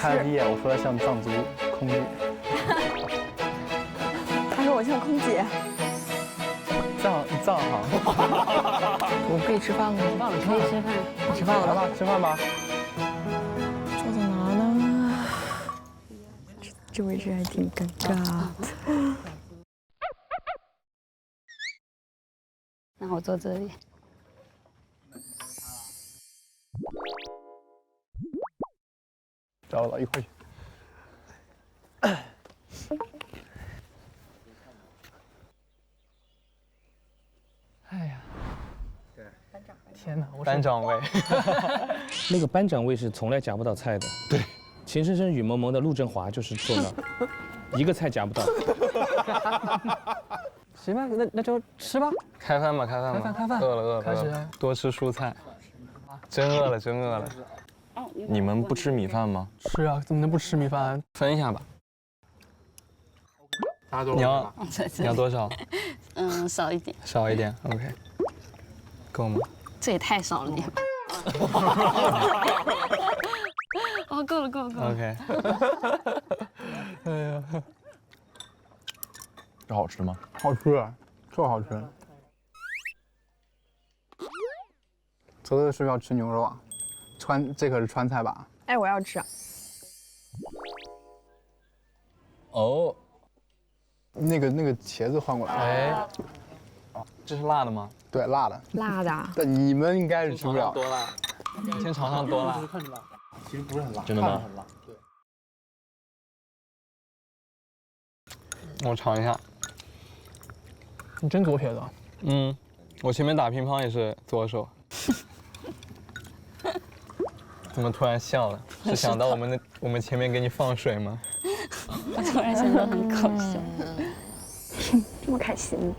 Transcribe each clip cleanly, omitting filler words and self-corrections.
看了第一眼，我说他像藏族空姐。他说我像空姐。藏行。我可以吃饭了吗？可以吃饭。你吃饭了吗？吃饭吧。坐在哪呢？这位置还挺尴尬的。那我坐这里。找我一块去。哎呀，天哪！班长位，那个班长位是从来夹不到菜的。对，情深深雨蒙蒙的陆振华就是坐那儿，一个菜夹不到。行吧，那就吃吧。开饭吧，开饭吧。开饭。饿了，开始。多吃蔬菜。真饿了。你们不吃米饭吗？是啊，怎么能不吃米饭？分一下吧。你要多少？少一点。少一点 ，OK。够吗？这也太少了点。哦，够了。OK。哎呀，这好吃吗？好吃，特好吃。泽泽是不是要吃牛肉啊？这可是川菜吧？哎，我要吃。哦，那个茄子换过来。哎，这是辣的吗？对，辣的。辣的。但你们应该是吃不了。多辣？先尝尝多辣。其实不是很辣。真的吗？很辣。对。我尝一下。你真左撇子。我前面打乒乓也是左手。怎么突然笑了？是想到我们前面给你放水吗？我突然想到很搞笑。这么开心。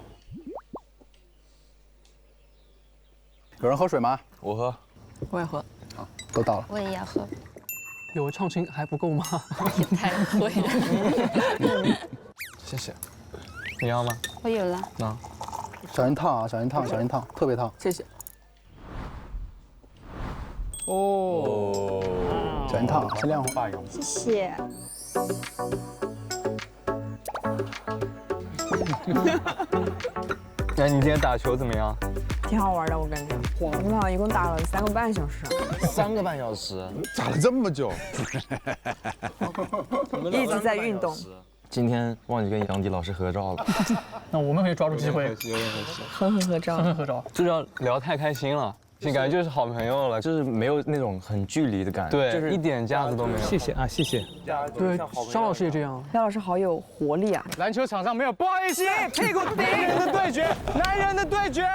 有人喝水吗？我喝。我也喝。好，都到了。我也要喝。有唱清还不够吗？也太会了。谢谢。你要吗？我有了。那。小心烫啊！小心烫，特别烫。谢谢。哦，小心烫，先晾会。谢谢。哎，你今天打球怎么样？挺好玩的，我感觉。我们好像一共打了3个半小时。3个半小时，打了这么久。一直在运动。今天忘记跟杨迪老师合照了。那我们可以抓住机会，狠狠合照。狠狠合照。就是要聊太开心了，感觉就是好朋友了，就是没有那种很距离的感觉，对，就是一点架子都没有。谢谢啊，谢谢。对，张老师也这样。廖老师好有活力啊！篮球场上没有不好意思，屁股男人的对决，男人的对决。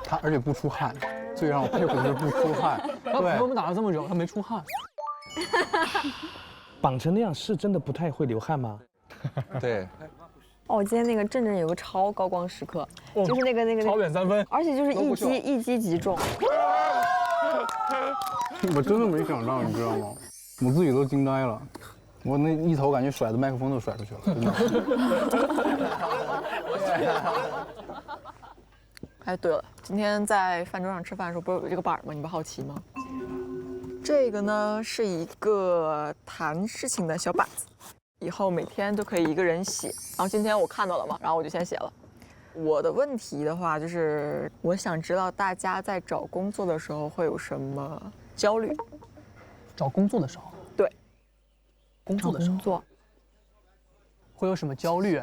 他而且不出汗，最让我佩服的是不出汗。他陪我们打了这么久，他没出汗。绑成那样是真的不太会流汗吗？对。哦，今天那个阵阵有个超高光时刻，就是那个超远3分，而且就是一击即中。我真的没想到，你知道吗？我自己都惊呆了，我那一头感觉甩的麦克风都甩出去了，真的。哎，对了，今天在饭桌上吃饭的时候，不是有这个板吗？你不好奇吗？这个呢是一个谈事情的小板子，以后每天都可以一个人写。然后今天我看到了嘛，然后我就先写了。我的问题的话，就是我想知道大家在找工作的时候会有什么焦虑？找工作的时候，对，工作的时候会有什么焦虑？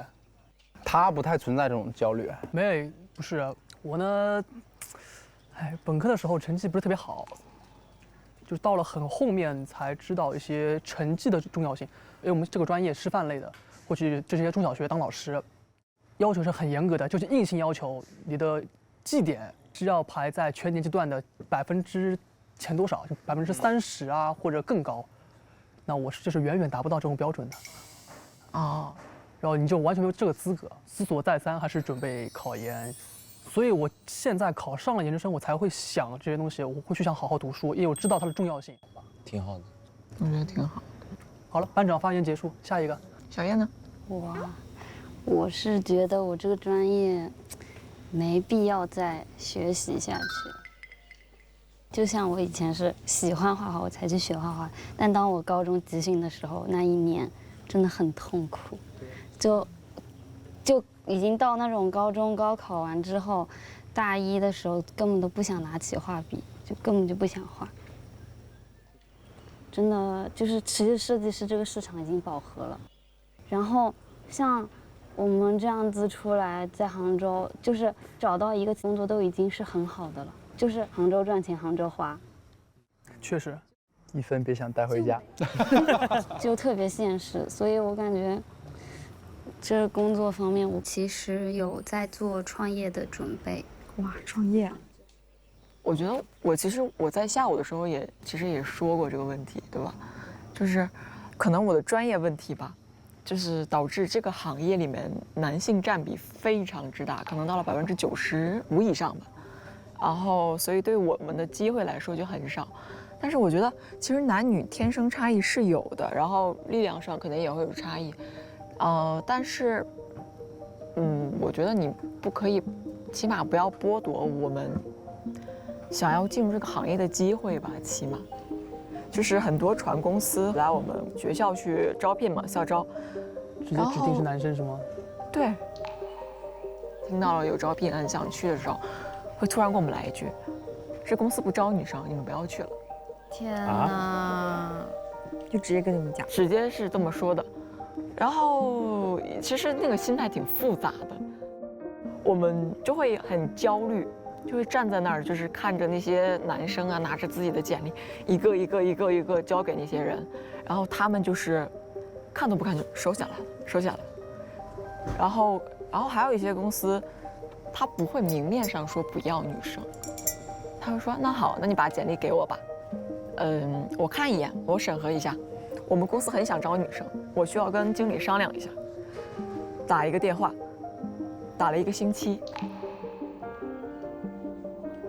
他不太存在这种焦虑。没，不是我呢。哎，本科的时候成绩不是特别好，就到了很后面才知道一些成绩的重要性。因为我们这个专业师范类的，过去这些中小学当老师，要求是很严格的，就是硬性要求你的绩点是要排在全年级段的前多少，就30%啊，或者更高。那我就是远远达不到这种标准的。啊，然后你就完全没有这个资格，思索再三，还是准备考研。所以我现在考上了研究生，我才会想这些东西，我会去想好好读书，因为我知道它的重要性。挺好的，我觉得挺好。好了，班长发言结束，下一个。小燕呢？我是觉得我这个专业没必要再学习下去。就像我以前是喜欢画画我才去学画画，但当我高中集训的时候，那一年真的很痛苦，就已经到那种高中高考完之后，大一的时候根本都不想拿起画笔，就根本就不想画。真的就是其实设计师这个市场已经饱和了，然后像我们这样子出来在杭州，就是找到一个工作都已经是很好的了，就是杭州赚钱杭州花。确实，一分别想带回家，就特别现实，所以我感觉这工作方面我其实有在做创业的准备。哇，创业！我觉得其实我在下午的时候其实也说过这个问题，对吧？就是可能我的专业问题吧，就是导致这个行业里面男性占比非常之大，可能到了95%以上吧。然后所以对我们的机会来说就很少。但是我觉得其实男女天生差异是有的，然后力量上可能也会有差异。但是我觉得你不可以，起码不要剥夺我们想要进入这个行业的机会吧，起码，就是很多船公司来我们学校去招聘嘛，校招，直接指定是男生是吗？对。听到了有招聘很想去的时候，会突然给我们来一句：“这公司不招女生，你们不要去了。”天哪！就直接跟你们讲，直接是这么说的。然后其实那个心态挺复杂的，我们就会很焦虑。就会站在那儿，就是看着那些男生啊，拿着自己的简历，一个一个交给那些人，然后他们就是看都不看就收下来了，收下来。然后还有一些公司，他不会明面上说不要女生，他会说那好，那你把简历给我吧，我看一眼，我审核一下，我们公司很想招女生，我需要跟经理商量一下。打一个电话，打了1个星期。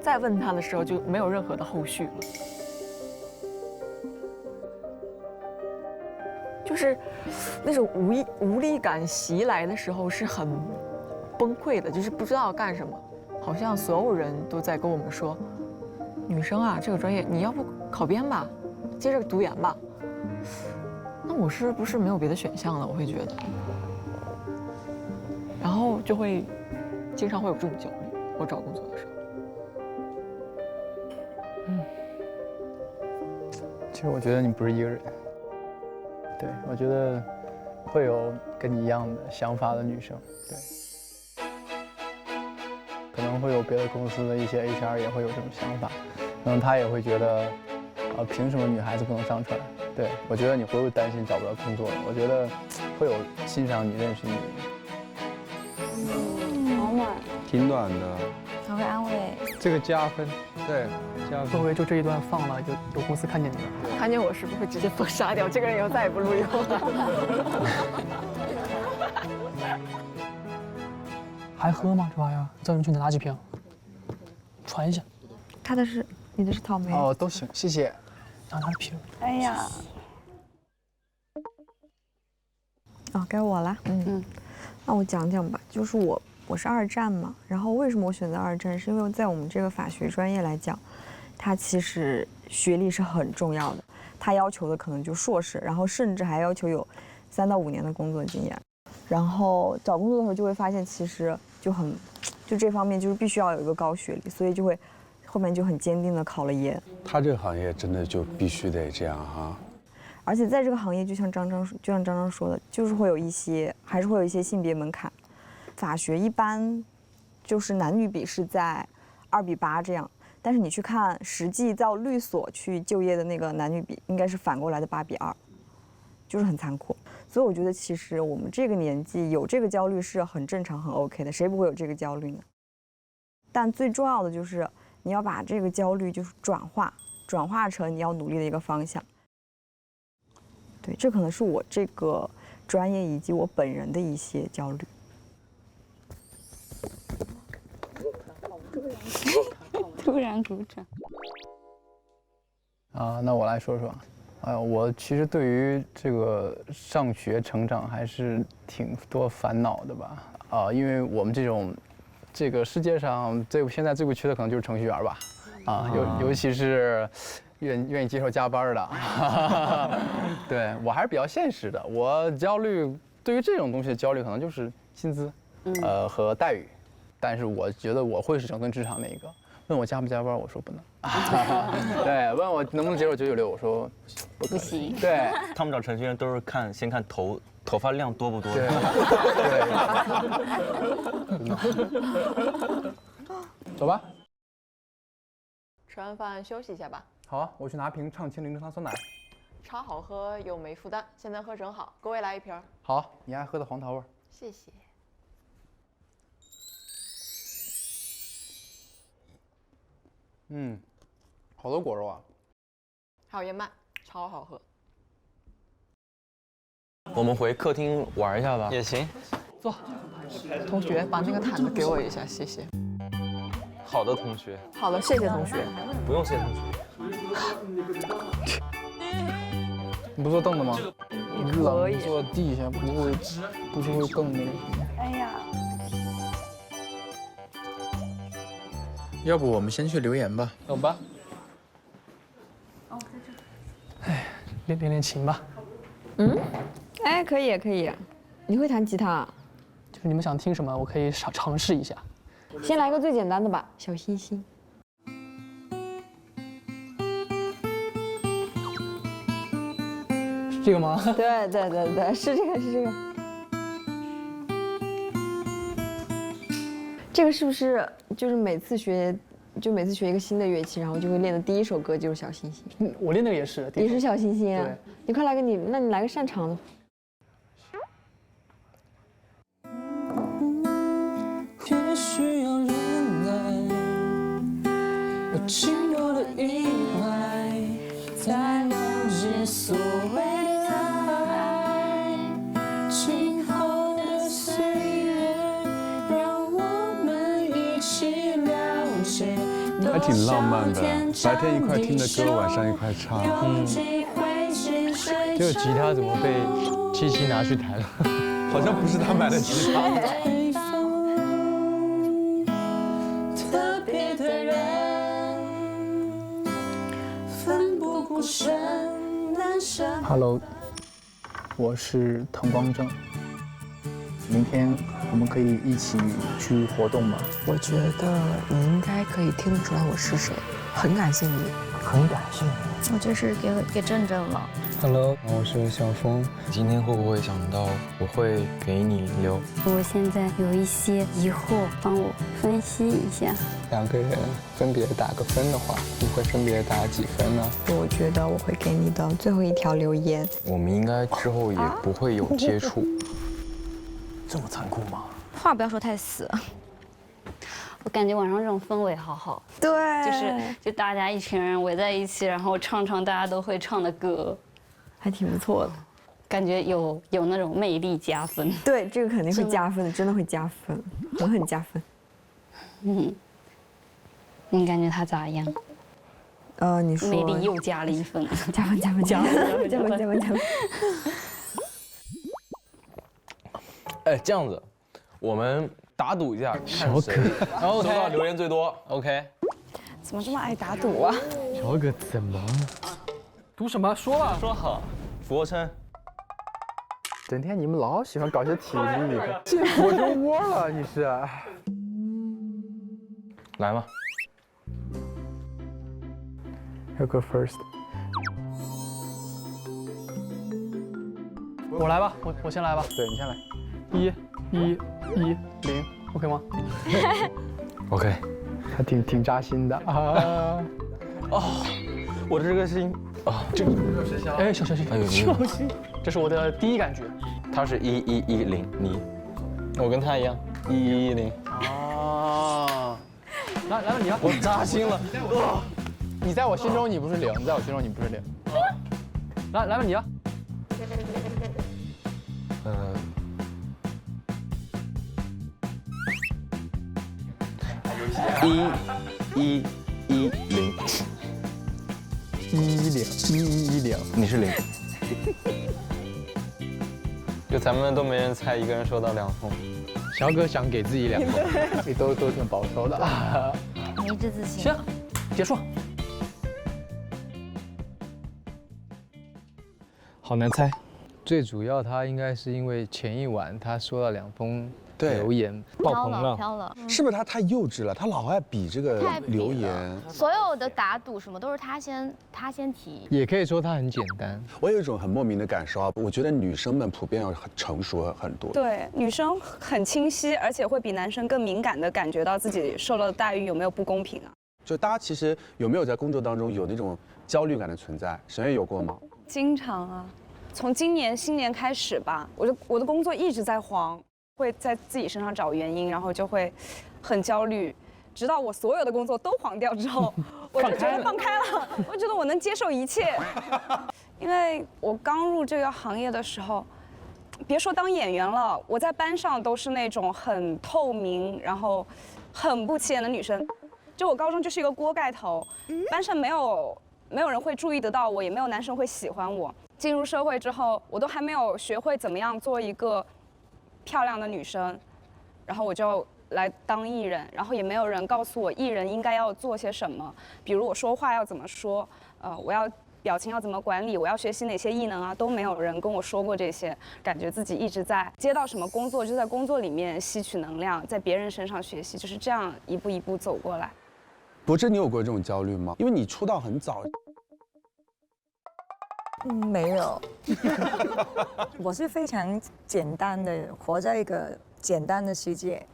再问他的时候就没有任何的后续了，就是那种无力感袭来的时候是很崩溃的，就是不知道干什么，好像所有人都在跟我们说，女生啊这个专业你要不考编吧，接着读研吧，那我是不是没有别的选项了？我会觉得，然后就会经常会有这种焦虑，我找工作的时候。其实我觉得你不是一个人，对，我觉得会有跟你一样的想法的女生，对，可能会有别的公司的一些 HR 也会有这种想法，可能他也会觉得，凭什么女孩子不能上船？对，我觉得你不会担心找不到工作，我觉得会有欣赏你、认识你。好暖，挺暖的，还会安慰。这个加分，对，加分。会不会就这一段放了，就有公司看见你了？看见我是不是会直接封杀掉？这个人以后再也不录用了。还喝吗？这玩意儿？叫你们去拿几瓶，传一下。你的是草莓哦，都行，谢谢。拿瓶。哎呀，该我了。那我讲讲吧，就是我是二战嘛，然后为什么我选择二战？是因为在我们这个法学专业来讲，它其实学历是很重要的，它要求的可能就硕士，然后甚至还要求有3到5年的工作经验。然后找工作的时候就会发现，其实就这方面就是必须要有一个高学历，所以就会后面就很坚定的考了研。他这个行业真的就必须得这样哈。而且在这个行业，就像张张说的，就是还是会有一些性别门槛。法学一般就是男女比是在2:8这样，但是你去看实际到律所去就业的那个男女比，应该是反过来的8:2，就是很残酷。所以我觉得其实我们这个年纪有这个焦虑是很正常、很 OK 的，谁不会有这个焦虑呢？但最重要的就是你要把这个焦虑就是转化成你要努力的一个方向。对，这可能是我这个专业以及我本人的一些焦虑。突然鼓掌。那我来说说。我其实对于这个上学成长还是挺多烦恼的吧。因为我们这个世界上现在最不缺的可能就是程序员吧。啊，尤其是愿意接受加班的。对我还是比较现实的，我焦虑对于这种东西的焦虑可能就是薪资，和待遇，但是我觉得我会是整顿职场那一个。问我加不加班，我说不能。对，问我能不能接受996，我说不行。对，他们找程序员都是先看头发量多不多。对。走吧。吃完饭休息一下吧。好啊，我去拿瓶畅清零脂糖酸奶。茶好喝又没负担，现在喝正好，各位来一瓶。好，你爱喝的黄桃味。谢谢。好多果肉啊，还有燕麦，超好喝。我们回客厅玩一下吧。也行，坐。同学，把那个毯子给我一下，谢谢。好的，同学。好的，谢谢同学。不用谢同学。你不坐凳子吗？冷，坐地下不是会更那个什么？哎呀，要不我们先去留言吧？走吧。哎，练琴吧。哎，可以可以。你会弹吉他？就是你们想听什么，我可以尝试一下。先来个最简单的吧，小星星。是这个吗？对，是这个是这个。这个是不是就是每次学一个新的乐器，然后就会练的第一首歌就是小星星？我练的也是。也是小星星啊。对。你快来个那你来个擅长的。越需要忍耐，我经过了意外，才了解所谓的爱。今后的岁月，让我们一起了解。还挺浪漫的，白天一块听的歌，晚上一块唱。这个吉他怎么被七七拿去弹了？好像不是他买的吉他。Hello， 我是滕光正。明天我们可以一起去活动吗？我觉得你应该可以听得出来我是谁，很感谢你，很感谢你。我这是给正正了。Hello， 我是小峰。今天会不会想到我会给你留？我现在有一些疑惑，帮我分析一下。2个人分别打个分的话，你会分别打几分呢？我觉得我会给你的最后一条留言。我们应该之后也不会有接触。这么残酷吗？话不要说太死。我感觉晚上这种氛围好好，对，就大家一群人围在一起，然后唱大家都会唱的歌，还挺不错的，感觉有那种魅力加分。对，这个肯定会加分的，真的会加分，很加分。你感觉他咋样？你说魅力又加了1分，加分。哎，这样子，我们打赌一下，看谁收到留言最多。OK。怎么这么爱打赌啊？小哥怎么？赌什么？说了。说好，俯卧撑。整天你们老喜欢搞些体力的，进火就窝了，你是？来吧。You go first。我来吧，我先来吧。对你先来。110，OK 吗 ？OK。还挺扎心的啊。我这个心这个哎，小心，小心。这是我的第一感觉。他是1110，我跟他一样1110。啊！来吧你吧。我扎心了。你在我心中你不是0，你在我心中你不是0。来吧你吧。1110，110，你是0。就咱们都没人猜，一个人收到2分。小哥想给自己2分，你都挺保守的。没这自信。行，结束。好难猜。最主要他应该是因为前一晚他收到2封留言，爆棚了，飘了。是不是他太幼稚了？他老爱比这个留言，所有的打赌什么都是他先提。也可以说他很简单。我有一种很莫名的感受啊，我觉得女生们普遍要很成熟很多。对，女生很清晰，而且会比男生更敏感地感觉到自己受到的待遇有没有不公平啊。就大家其实有没有在工作当中有那种焦虑感的存在？沈月有过吗？经常啊，从今年新年开始吧，我的工作一直在黄，会在自己身上找原因，然后就会很焦虑，直到我所有的工作都黄掉之后，我就觉得放开了，我觉得我能接受一切。因为我刚入这个行业的时候，别说当演员了，我在班上都是那种很透明，然后很不起眼的女生。就我高中就是一个锅盖头，班上没有人会注意得到我，也没有男生会喜欢我。进入社会之后，我都还没有学会怎么样做一个漂亮的女生，然后我就来当艺人，然后也没有人告诉我艺人应该要做些什么，比如我说话要怎么说，我要表情要怎么管理，我要学习哪些艺能啊，都没有人跟我说过这些，感觉自己一直在接到什么工作就在工作里面吸取能量，在别人身上学习，就是这样一步一步走过来。柏芝，你有过这种焦虑吗？因为你出道很早。没有，我是非常简单的，活在一个简单的世界。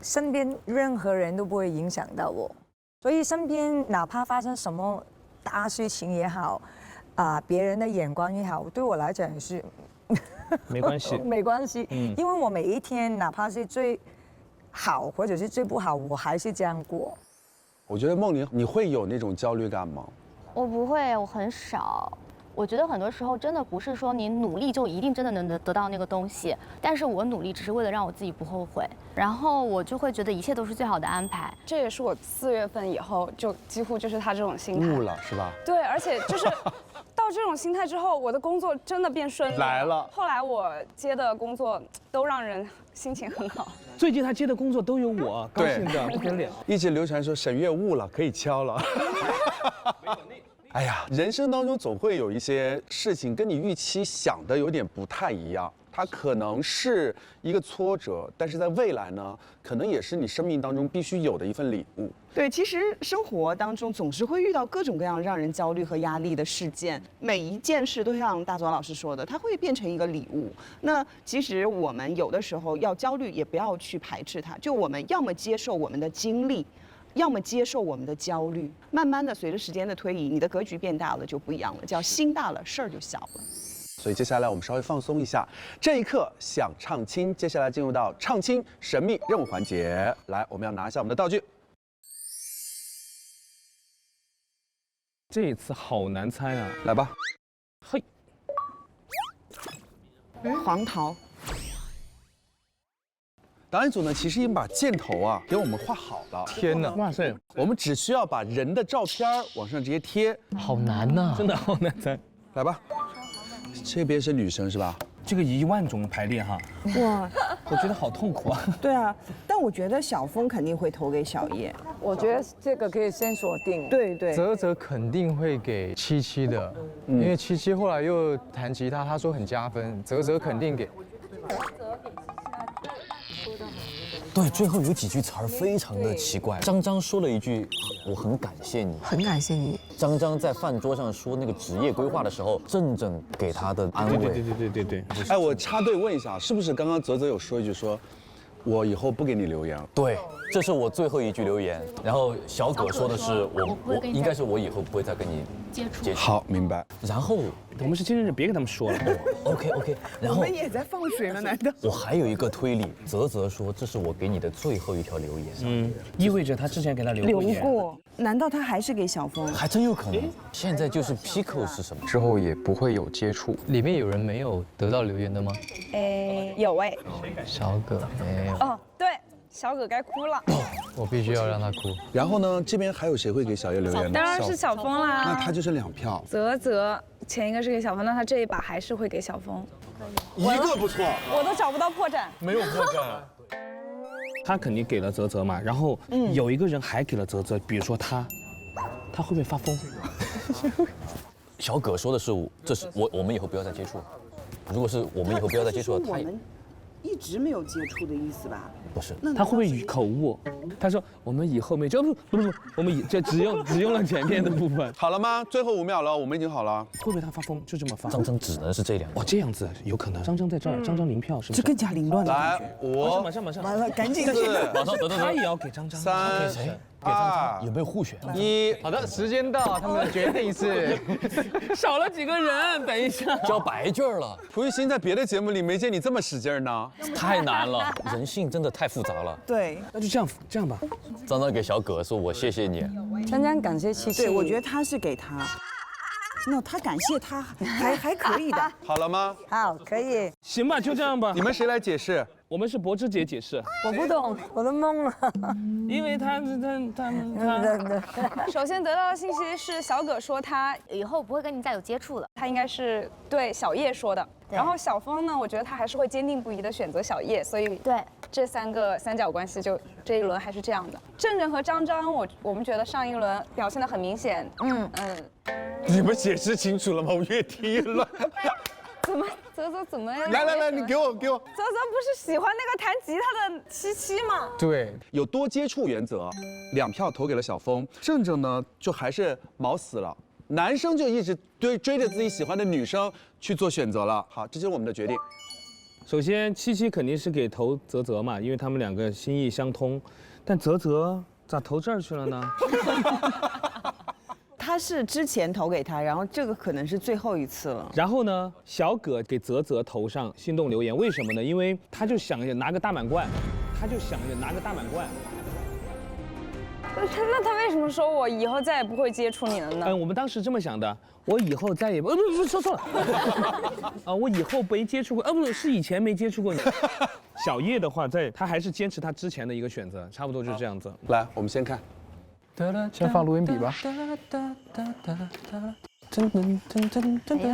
身边任何人都不会影响到我，所以身边哪怕发生什么大事情也好，别人的眼光也好，对我来讲是没关系，没关系。因为我每一天哪怕是最好或者是最不好，我还是这样过。我觉得梦玲，你会有那种焦虑感吗？我不会，我很少。我觉得很多时候真的不是说你努力就一定真的能得到那个东西，但是我努力只是为了让我自己不后悔，然后我就会觉得一切都是最好的安排。这也是我4月份以后就几乎就是他这种心态。悟了是吧？对，而且就是到这种心态之后，我的工作真的变顺利来了。后来我接的工作都让人心情很好。最近他接的工作都有我，高兴的不得了。一直流传说沈月悟了，可以敲了。哎呀，人生当中总会有一些事情跟你预期想的有点不太一样，它可能是一个挫折，但是在未来呢，可能也是你生命当中必须有的一份礼物。对，其实生活当中总是会遇到各种各样让人焦虑和压力的事件，每一件事都像大左老师说的，它会变成一个礼物。那其实我们有的时候要焦虑，也不要去排斥它，就我们要么接受我们的经历，要么接受我们的焦虑，慢慢的随着时间的推移，你的格局变大了就不一样了，叫心大了事儿就小了。所以接下来我们稍微放松一下，这一刻想唱亲，接下来进入到唱亲神秘任务环节。来，我们要拿一下我们的道具。这一次好难猜啊！来吧，嘿，黄桃。导演组呢，其实已经把箭头啊给我们画好了。天哪，哇塞！我们只需要把人的照片往上直接贴。好难呐，真的好难猜。来吧，这边是女生是吧？这个10000种排列哈，哇，我觉得好痛苦啊。对啊，但我觉得小峰肯定会投给小叶。我觉得这个可以先锁定。对对，泽泽肯定会给77的，因为77后来又弹吉他，他说很加分，泽泽肯定给。对，最后有几句词儿非常的奇怪。张张说了一句：“我很感谢你。”很感谢你。张张在饭桌上说那个职业规划的时候，郑郑给他的安慰。对。哎，我插队问一下，是不是刚刚泽泽有说一句说，我以后不给你留言了？对，这是我最后一句留言。然后小葛说的是我应该是我以后不会再跟你接触。好，明白。然后我们是经纪人，别给他们说了。OK。然后我们也在放水了，难道？我还有一个推理，泽泽说这是我给你的最后一条留言。意味着他之前给他留过。难道他还是给小峰？还真有可能。现在就是 Pico 是什么？之后也不会有接触。里面有人没有得到留言的吗？有小葛没有。哦，对，小葛该哭了。我必须要让他哭。然后呢，这边还有谁会给小叶留言呢？当然是小峰啦。那他就是2票。泽前一个是给小峰，那他这一把还是会给小峰。一个不错。我都找不到破绽。没有破绽。他肯定给了泽泽嘛，然后有一个人还给了泽泽，比如说他，他会不会发疯？小葛说的是，这是我们以后不要再接触了。如果是我们以后不要再接触了，我们一直没有接触的意思吧？不是，他会不会口误？他说我们以后没就不，我们这只用了前面的部分。好了吗？最后5秒了，我们已经好了。会不会他发疯？就这么发？张张只能是这2个。哦，这样子有可能。张张在这儿，张张零票是不是？这更加凌乱的感觉。来，马上，完了，赶紧马上，等，他也要给张张。3、给谁？给张张有没有互选？1，好的，时间到，他们的决定是少了几个人，等一下交白卷了。蒲玉欣在别的节目里没见你这么使劲呢，太难了，人性真的太复杂了。对，那就这样吧。张张给小葛说，我谢谢你。张张感谢七七，对，我觉得他是给他。那他感谢他还可以的。好了吗？好，可以。行吧，就这样吧。你们谁来解释？我们是柏芝姐解释。我不懂，我都懵了。因为他。首先得到的信息是小葛说他以后不会跟你再有接触了，他应该是对小叶说的。然后小峰呢，我觉得他还是会坚定不移的选择小叶，所以对这3个三角关系就这一轮还是这样的。郑郑和张张，我们觉得上一轮表现得很明显，你们解释清楚了吗？我越听越乱。怎么泽怎么？来，你给我。泽不是喜欢那个弹吉他的七七吗？对，有多接触原则，2票投给了小峰。郑郑呢，就还是毛死了。男生就一直追着自己喜欢的女生去做选择了。好，这就是我们的决定。首先，七七肯定是给投泽嘛，因为他们2个心意相通。但泽咋投这儿去了呢？他是之前投给他，然后这个可能是最后一次了。然后呢，小葛给泽投上心动留言，为什么呢？因为他就想着拿个大满贯，那他为什么说我以后再也不会接触你了呢？我们当时这么想的，我以后再也不说错了啊，我以后没接触过，不是以前没接触过你。小叶的话，他还是坚持他之前的一个选择，差不多就是这样子。来，我们先看。先放录音笔吧。还要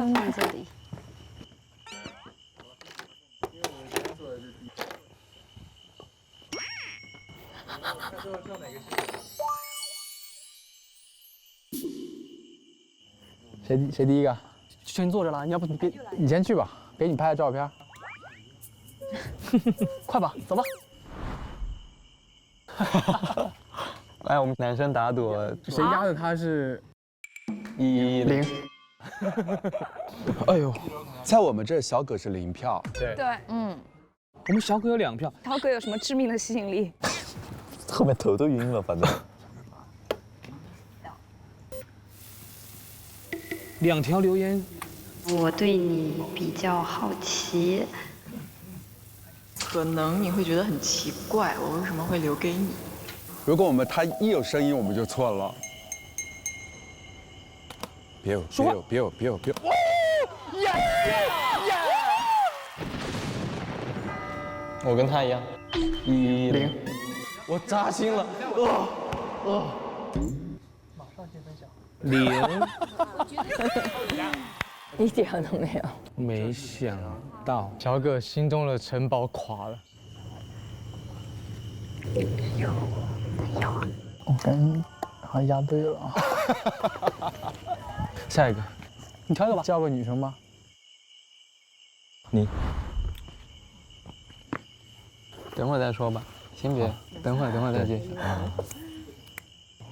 放这里。谁第一个？先坐着了，你要不别，你先去吧，给你拍照片。快吧，走吧。来，我们男生打赌，谁压的他是110。哎呦，在我们这小葛是0票。对，我们小葛有2票。小葛有什么致命的吸引力？后面头都晕了，反正。2条留言，我对你比较好奇。可能你会觉得很奇怪，我为什么会留给你？如果他一有声音，我们就错了。别有。我跟他一样，110。我扎心了，马上见分晓。0，一点都没有。没想到小葛心中的城堡垮了。我感觉好像压对了。下一个，你挑一个吧。叫个女生吧。你。等会儿再说吧，先别，等会儿再揭晓。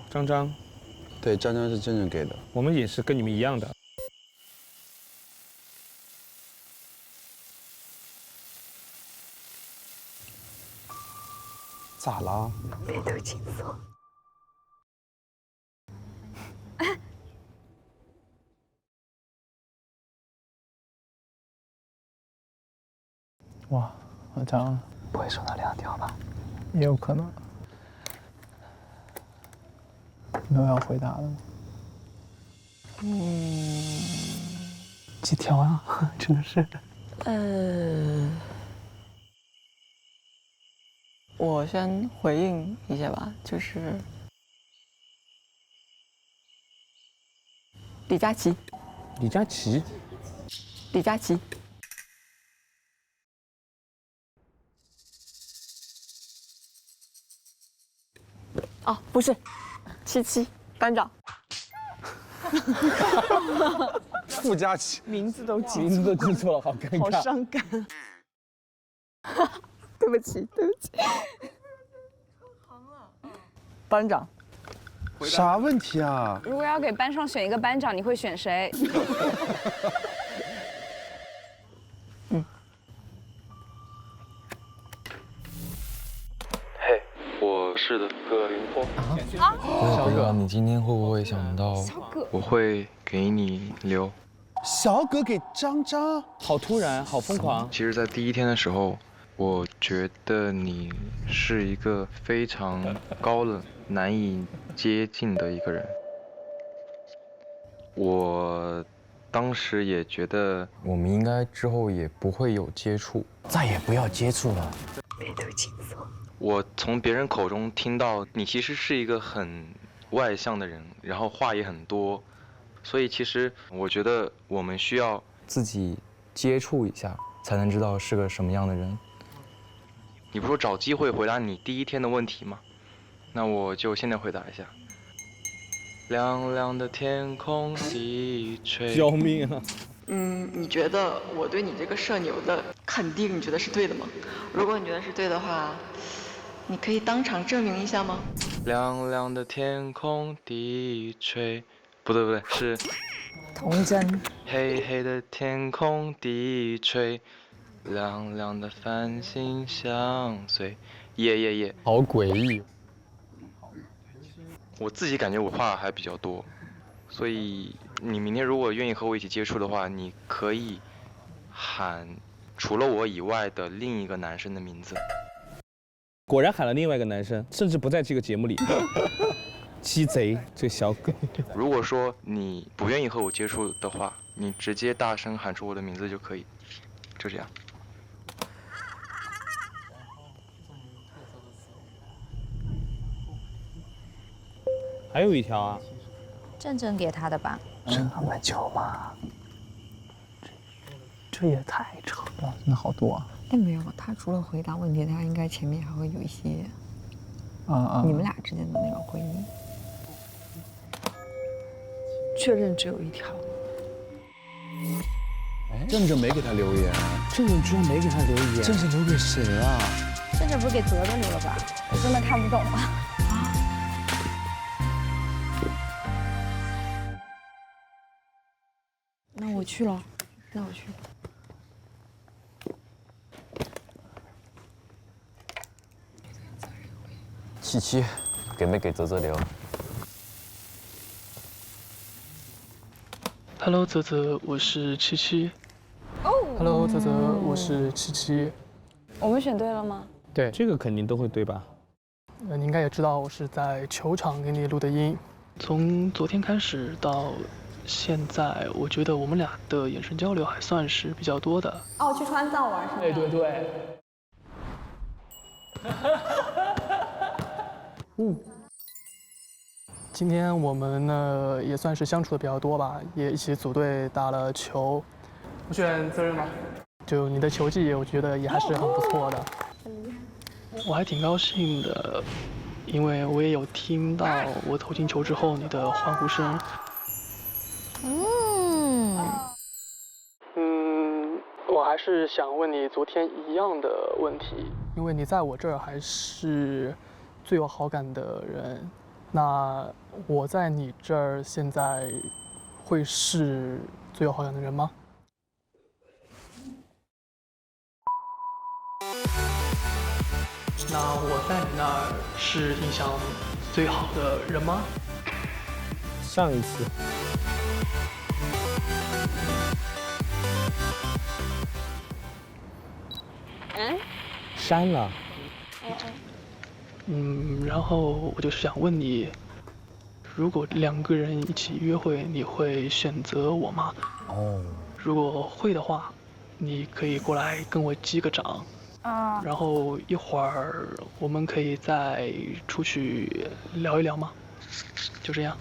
张张，对，张张是真正给的。我们也是跟你们一样的。咋了？眉头紧锁。哇，好长。不会说那2条吧？也有可能。没有要回答的吗？几条啊？真的是。我先回应一下吧，就是李佳琦。李佳琦。李佳琦。哦，不是，77班长。傅佳琪，名字都记错了，好尴尬，好伤感。对不起，对不起。班长，啥问题啊？如果要给班上选一个班长，你会选谁？嘿，我是的葛凌波。小葛，你今天会不会想到我会给你留？小葛给张张，好突然，好疯狂。其实，在第一天的时候，我觉得你是一个非常高冷、难以接近的一个人。我当时也觉得，我们应该之后也不会有接触，再也不要接触了。眉头紧锁。我从别人口中听到你其实是一个很外向的人，然后话也很多，所以其实我觉得我们需要自己接触一下，才能知道是个什么样的人。你不是说找机会回答你第一天的问题吗？那我就现在回答一下。亮亮的天空细吹。救命啊！你觉得我对你这个社牛的肯定，你觉得是对的吗？如果你觉得是对的话，你可以当场证明一下吗？亮亮的天空低垂，不对，是童真。黑黑的天空低垂，亮亮的繁星相随。耶，好诡异。我自己感觉我话还比较多，所以你明天如果愿意和我一起接触的话，你可以喊除了我以外的另一个男生的名字。果然喊了另外一个男生，甚至不在这个节目里。鸡贼，这小狗。如果说你不愿意和我接触的话，你直接大声喊出我的名字就可以，就这样。还有一条啊，正正给他的吧。真的蛮久吗？这也太长了，真的好多啊。哎，没有，他除了回答问题，他应该前面还会有一些，你们俩之间的那种回忆。确认只有一条。正正没给他留言，正正居然没给他留言，正正留给谁啊？正正不是给泽泽留了吧？我真的看不懂了。那我去了，七七，给没给泽泽留？ Hello， 泽泽，我是七七。哦。Hello， 泽泽，我是七七。我们选对了吗？对，这个肯定都会对吧？你应该也知道，我是在球场给你录的音。从昨天开始到现在，我觉得我们俩的眼神交流还算是比较多的。哦，去川藏玩是吗？对。今天我们呢也算是相处的比较多吧，也一起组队打了球。我选责任吧。就你的球技，我觉得也还是很不错的。我还挺高兴的，因为我也有听到我投进球之后你的欢呼声。我还是想问你昨天一样的问题，因为你在我这儿还是最有好感的人。那我在你这儿现在会是最有好感的人吗？那我在你那儿是印象最好的人吗？上一次。删了。然后我就是想问你，如果2个人一起约会，你会选择我吗？如果会的话，你可以过来跟我击个掌。然后一会儿我们可以再出去聊一聊吗？就这样。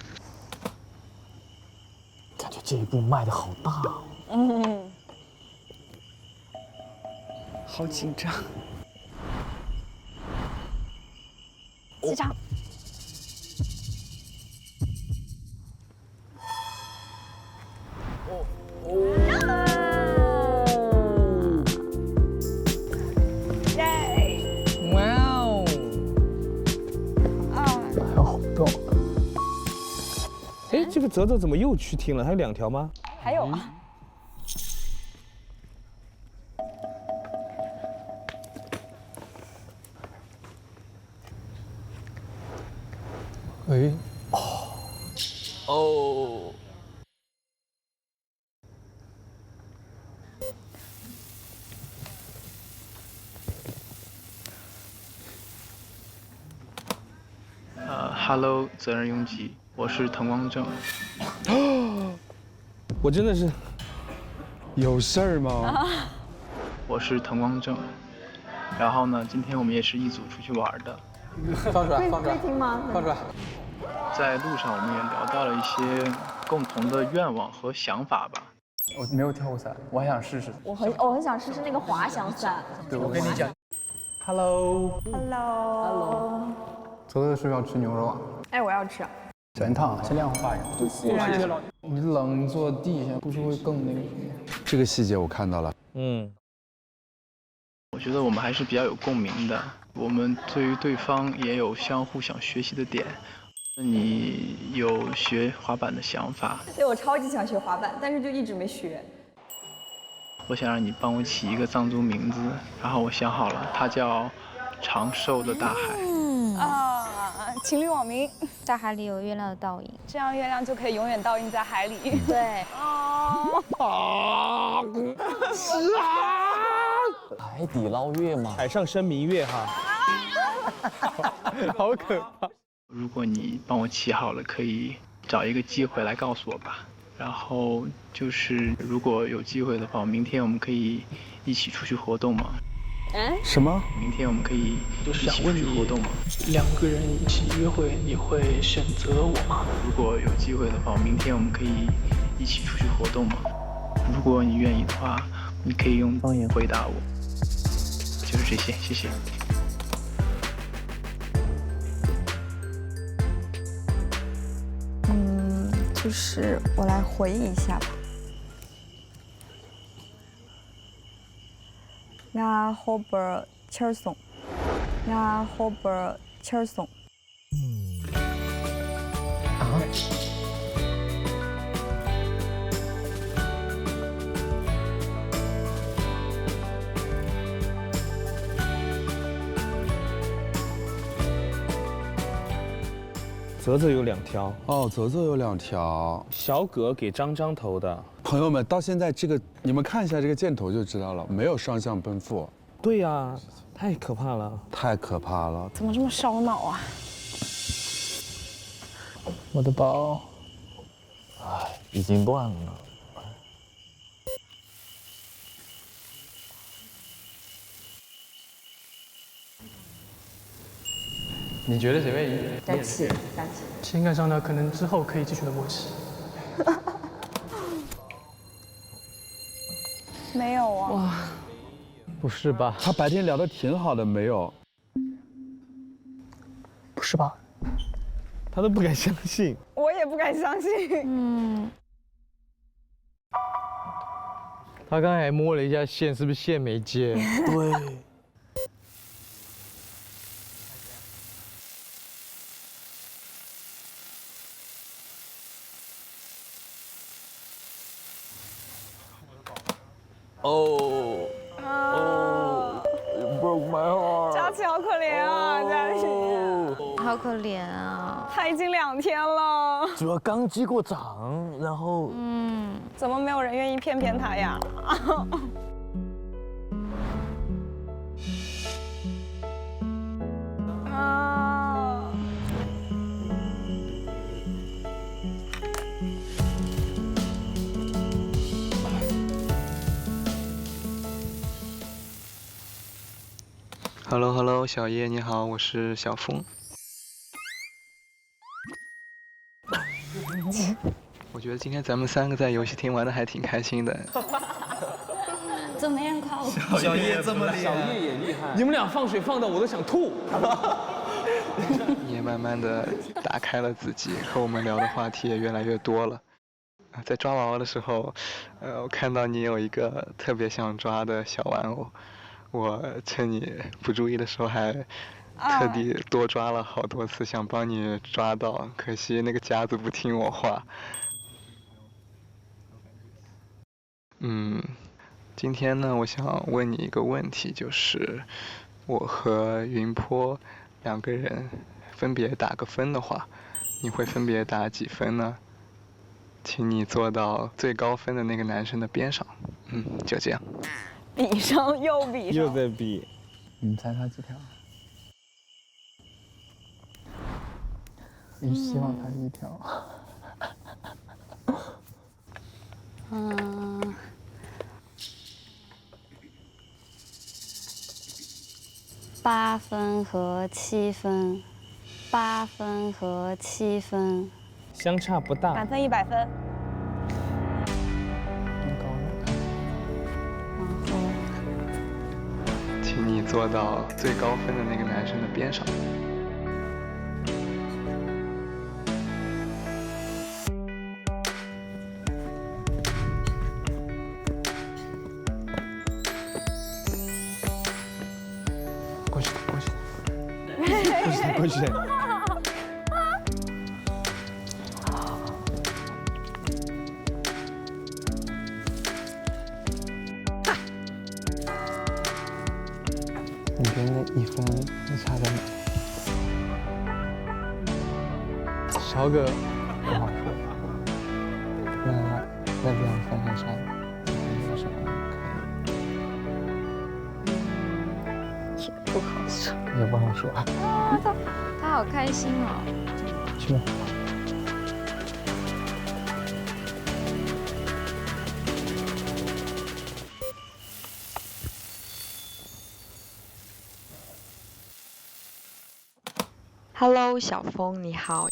感觉这一步迈得好大哦。好紧张。击掌。个泽泽怎么又去听了？还有2条吗？还有啊。哎，哦。Hello， 责任拥挤，我是滕光正。我真的是有事儿吗？我是滕光正。然后呢，今天我们也是一组出去玩的。放出来，放出来，可以听吗？放出来。在路上我们也聊到了一些共同的愿望和想法吧。我没有跳过伞，我还想试试。我很想试试那个滑翔伞。对，我跟你讲。Hello。泽泽是不是要吃牛肉啊？哎，我要吃。咸汤，先量化一下。不是啊。你冷坐地下，不是会更那个什么？这个细节我看到了。我觉得我们还是比较有共鸣的，我们对于对方也有相互想学习的点。你有学滑板的想法？对，我超级想学滑板，但是就一直没学。我想让你帮我起一个藏族名字，然后我想好了，它叫长寿的大海。情侣网名，在海里有月亮的倒影，这样月亮就可以永远倒映在海里。对。是啊。海底捞月吗？海上生明月哈。好可怕。如果你帮我起好了，可以找一个机会来告诉我吧。然后就是如果有机会的话，明天我们可以一起出去活动吗？什么？明天我们可以就是想问你活动吗？2个人一起约会，你会选择我吗？如果有机会的话，明天我们可以一起出去活动吗？如果你愿意的话，你可以用方言回答我。就是这些，谢谢。就是我来回忆一下吧。我后边气儿松，我后边气儿松。泽泽有2条哦，泽泽有2条。小葛给张张投的。朋友们，到现在这个你们看一下这个箭头就知道了，没有双向奔赴。对呀，太可怕了，太可怕了。怎么这么烧脑啊？我的宝，已经断了。你觉得谁会赢？再起。情感上呢，可能之后可以继续的默契。没有啊。哇，不是吧？他白天聊得挺好的，没有。不是吧？他都不敢相信。我也不敢相信。他刚才还摸了一下线，是不是线没接？对。哦 broke my heart。佳琪好可怜啊，佳琪，好可怜啊。他已经2天了。主要刚击过掌，然后怎么没有人愿意骗骗他呀？Hello， 小叶你好，我是小峰。我觉得今天咱们3个在游戏厅玩的还挺开心的。怎么没人夸我？小叶这么厉害，小叶也厉害。你们俩放水放的我都想吐。你也慢慢的打开了自己，和我们聊的话题也越来越多了。在抓娃娃的时候，我看到你有一个特别想抓的小玩偶，我趁你不注意的时候还特地多抓了好多次，想帮你抓到，可惜那个夹子不听我话。今天呢，我想问你一个问题，就是我和云波2个人分别打个分的话，你会分别打几分呢？请你坐到最高分的那个男生的边上。就这样。比上又比上，又在比。你猜他几条？你希望他1条。8分和7分，8分和7分，相差不大。满分100分。请你坐到最高分的那个男生的边上。过去。你觉得那1分你差在哪？小葛不好说。那2分还差有什么可以？不好说。也不好说。他好开心哦。去吧。Hello， 小峰，你好。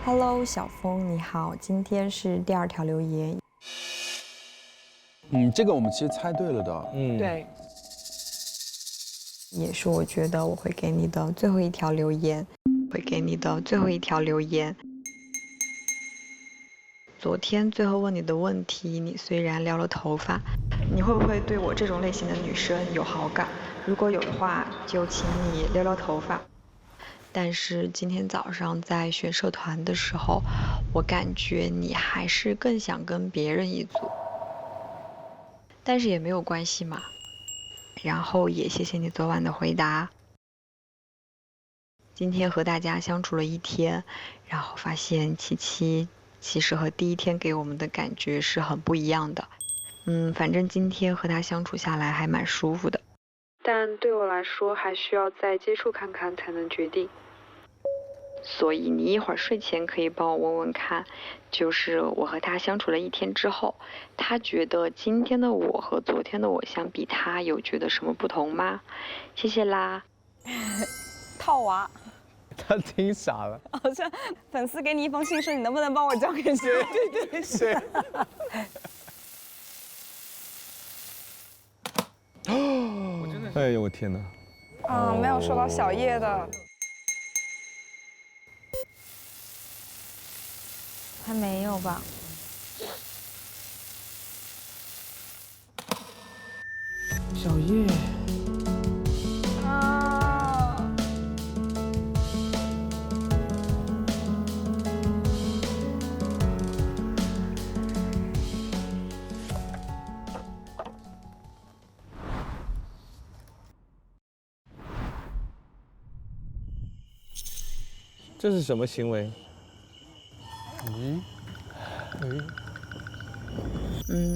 Hello， 小峰，你好。今天是第2条留言。这个我们其实猜对了的。对。也是我觉得我会给你的最后1条留言，昨天最后问你的问题，你虽然撩了头发，你会不会对我这种类型的女生有好感？如果有的话，就请你撩撩头发。但是今天早上在选社团的时候，我感觉你还是更想跟别人一组，但是也没有关系嘛。然后也谢谢你昨晚的回答。今天和大家相处了1天，然后发现七七其实和第1天给我们的感觉是很不一样的。反正今天和他相处下来还蛮舒服的，但对我来说还需要再接触看看才能决定。所以你一会儿睡前可以帮我问问看，就是我和他相处了1天之后，他觉得今天的我和昨天的我相比，他有觉得什么不同吗？谢谢啦。套娃。他听傻了。好像粉丝给你一封信说你能不能帮我交给谁？对，谁？哎呦我天哪！没有收到小叶的。还没有吧？小叶。这是什么行为？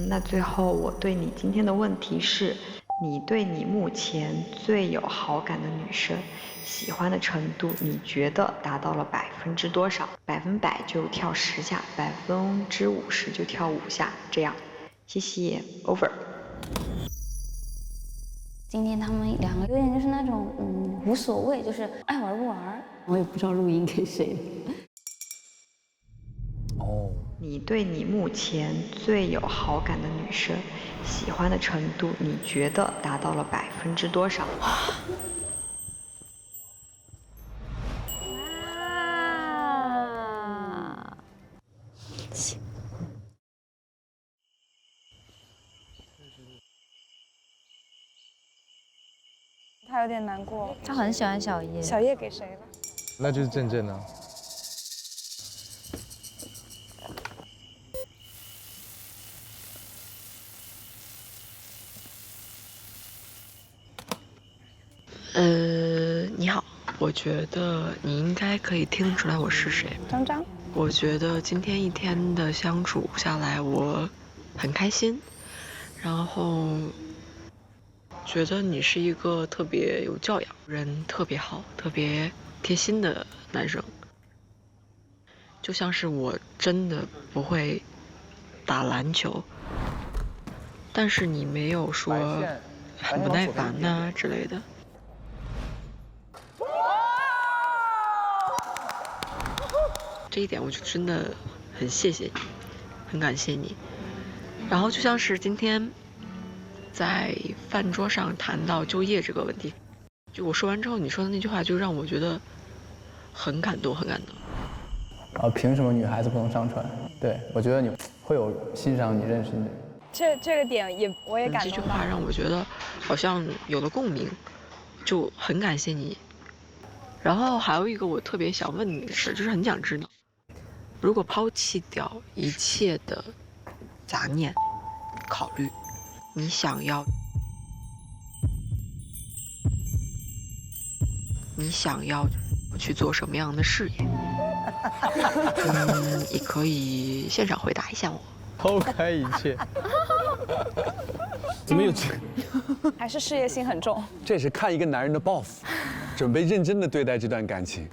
那最后我对你今天的问题是，你对你目前最有好感的女生，喜欢的程度，你觉得达到了多少？100%就跳10下，50%就跳5下，这样。谢谢 ，over。今天他们2个有点就是那种无所谓，就是爱玩不玩。我也不知道录音给谁。你对你目前最有好感的女生，喜欢的程度，你觉得达到了多少？太他有点难过。他很喜欢小叶。小叶给谁了？那就是正正啊。你好，我觉得你应该可以听出来我是谁。张张。我觉得今天一天的相处下来，我很开心，然后觉得你是一个特别有教养、人特别好、特别贴心的男生。就像是我真的不会打篮球，但是你没有说很不耐烦呐之类的。这一点我就真的很谢谢你，很感谢你。然后就像是今天在饭桌上谈到就业这个问题，就我说完之后你说的那句话，就让我觉得很感动，很感动。凭什么女孩子不能上船？对，我觉得你会有欣赏你、认识你的人。这个点我也感动。这句话让我觉得好像有了共鸣，就很感谢你。然后还有一个我特别想问你的事，就是很想知道，如果抛弃掉一切的杂念考虑，你想要去做什么样的事业？你可以现场回答一下我。抛开一切。怎么有这？还是事业心很重。这是看一个男人的抱负，准备认真的对待这段感情。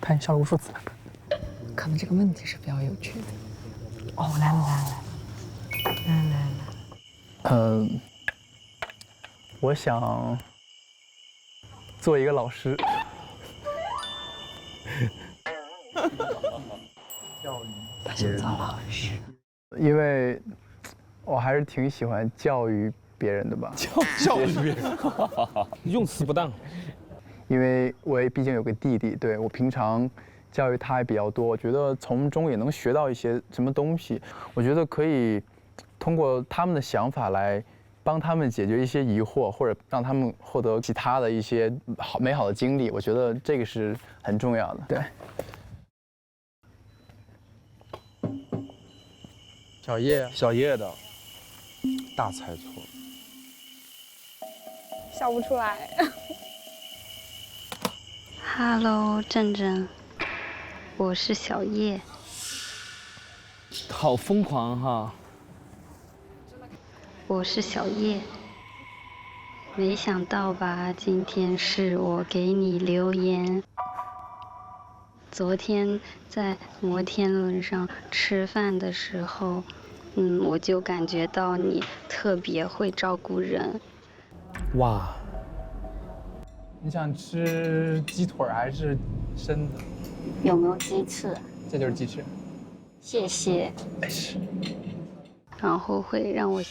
谈小无数次。可能这个问题是比较有趣的。哦，来。我想做一个老师。他想做老师，因为我还是挺喜欢教育别人的吧。教育别人，用词不当。因为我也毕竟有个弟弟，对，我平常教育他也比较多，我觉得从中也能学到一些什么东西。我觉得可以通过他们的想法来帮他们解决一些疑惑，或者让他们获得其他的一些美好的经历。我觉得这个是很重要的。对。小叶的大猜错，笑不出来。Hello， 正正，我是小叶。好疯狂哈！我是小叶。没想到吧，今天是我给你留言。昨天在摩天轮上吃饭的时候，我就感觉到你特别会照顾人。哇！你想吃鸡腿还是生的？有没有鸡翅？这就是鸡翅。谢谢。没事。然后会让我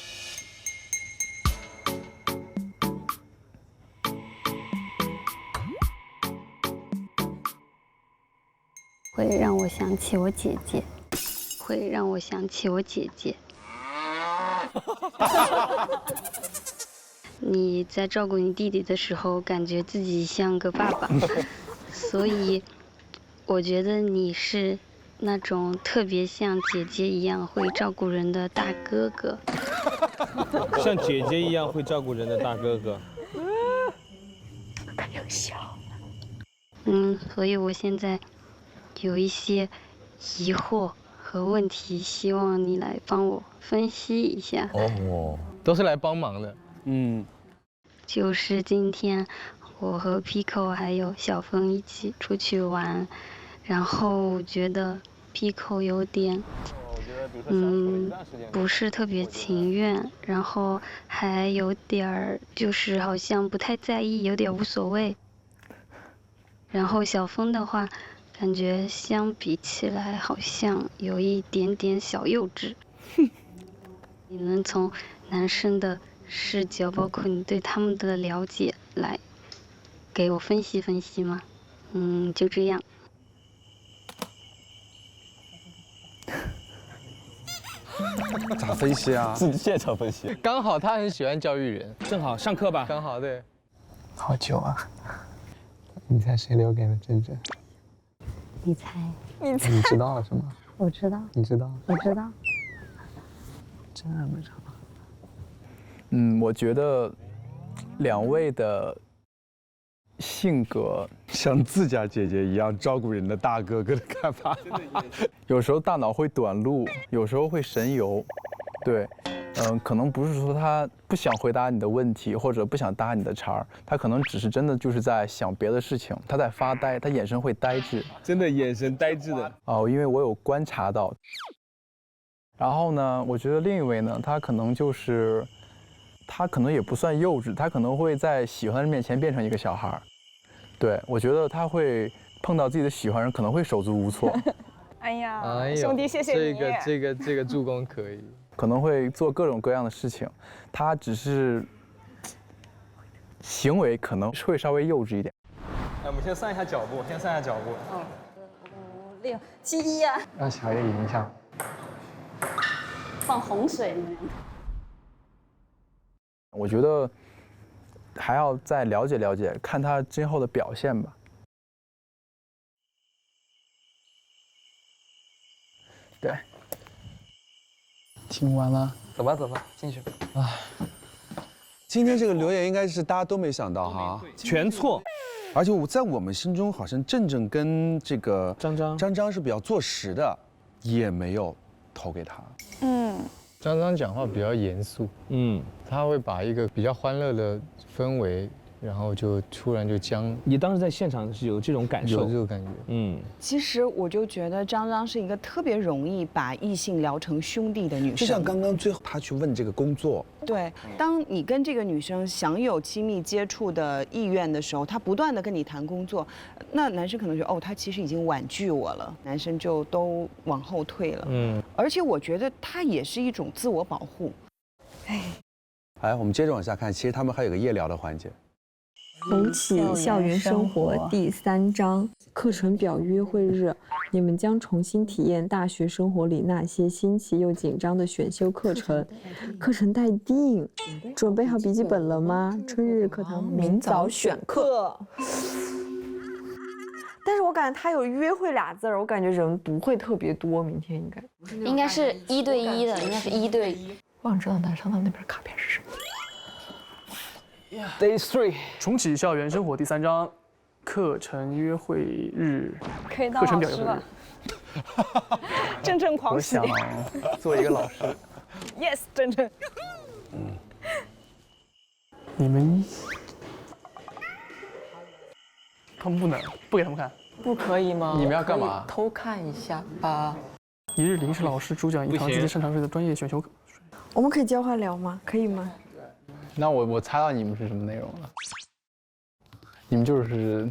想起我姐姐，会让我想起我姐姐。你在照顾你弟弟的时候，感觉自己像个爸爸，所以我觉得你是那种特别像姐姐一样会照顾人的大哥哥。像姐姐一样会照顾人的大哥哥。太有笑了。所以我现在有一些疑惑和问题，希望你来帮我分析一下。哦，都是来帮忙的。就是今天我和 Pico 还有小峰一起出去玩，然后我觉得 Pico 有点不是特别情愿，然后还有点儿就是好像不太在意，有点无所谓。然后小峰的话，感觉相比起来好像有一点点小幼稚。你能从男生的视角，包括你对他们的了解，来给我分析分析吗？就这样。咋分析啊？自己现场分析。刚好他很喜欢教育人，正好上课吧。刚好对。好久啊！你猜谁留给了珍珍？你猜？你知道了是吗？我知道。你知道？我知道。这么长。我觉得2位的性格像自家姐姐一样照顾人的大哥哥的看法，有时候大脑会短路，有时候会神游，对，可能不是说他不想回答你的问题或者不想搭你的茬儿，他可能只是真的就是在想别的事情，他在发呆，他眼神会呆滞，真的眼神呆滞的。哦，因为我有观察到。然后呢，我觉得另一位呢，他可能就是他可能也不算幼稚，他可能会在喜欢人面前变成一个小孩儿。对，我觉得他会碰到自己的喜欢人，可能会手足无措。哎呀，兄弟，谢谢你。这个助攻可以。可能会做各种各样的事情，他只是行为可能会稍微幼稚一点。我们先算一下脚步，先算一下脚步。哦，5、6、7、1呀。让小叶赢一下。放洪水那样。我觉得还要再了解了解，看他今后的表现吧。对。听完了，走吧走吧，进去吧。今天这个留言应该是大家都没想到哈，全错。而且在我们心中，好像郑郑跟这个张张是比较做实的，也没有投给他。张张讲话比较严肃，他会把一个比较欢乐的氛围，然后就突然就僵。你当时在现场是有这种感受？有这种感觉。其实我就觉得张张是一个特别容易把异性聊成兄弟的女生。就像刚刚最后他去问这个工作，对，当你跟这个女生享有亲密接触的意愿的时候，她不断的跟你谈工作，那男生可能觉得哦，他其实已经婉拒我了，男生就都往后退了。而且我觉得他也是一种自我保护。哎，我们接着往下看，其实他们还有个夜聊的环节。重启校园生活第3章课程表约会日，你们将重新体验大学生活里那些新奇又紧张的选修课程。课程待定，准备好笔记本了吗？春日课堂明早选课。但是我感觉他有约会俩字儿，我感觉人不会特别多，明天应该是1对1的，应该是1对1。我想知道男生的那边卡片是什么。Day 3，重启校园生活第3章，课程约会日，可以当老师了。郑郑狂喜。我想做一个老师。Yes， 郑郑。你们，他们不能不给他们看。不可以吗？你们要干嘛？偷看一下吧。一日临时老师主讲一堂自己擅长的专业选修课。我们可以交换聊吗？可以吗？那我猜到你们是什么内容了。你们就是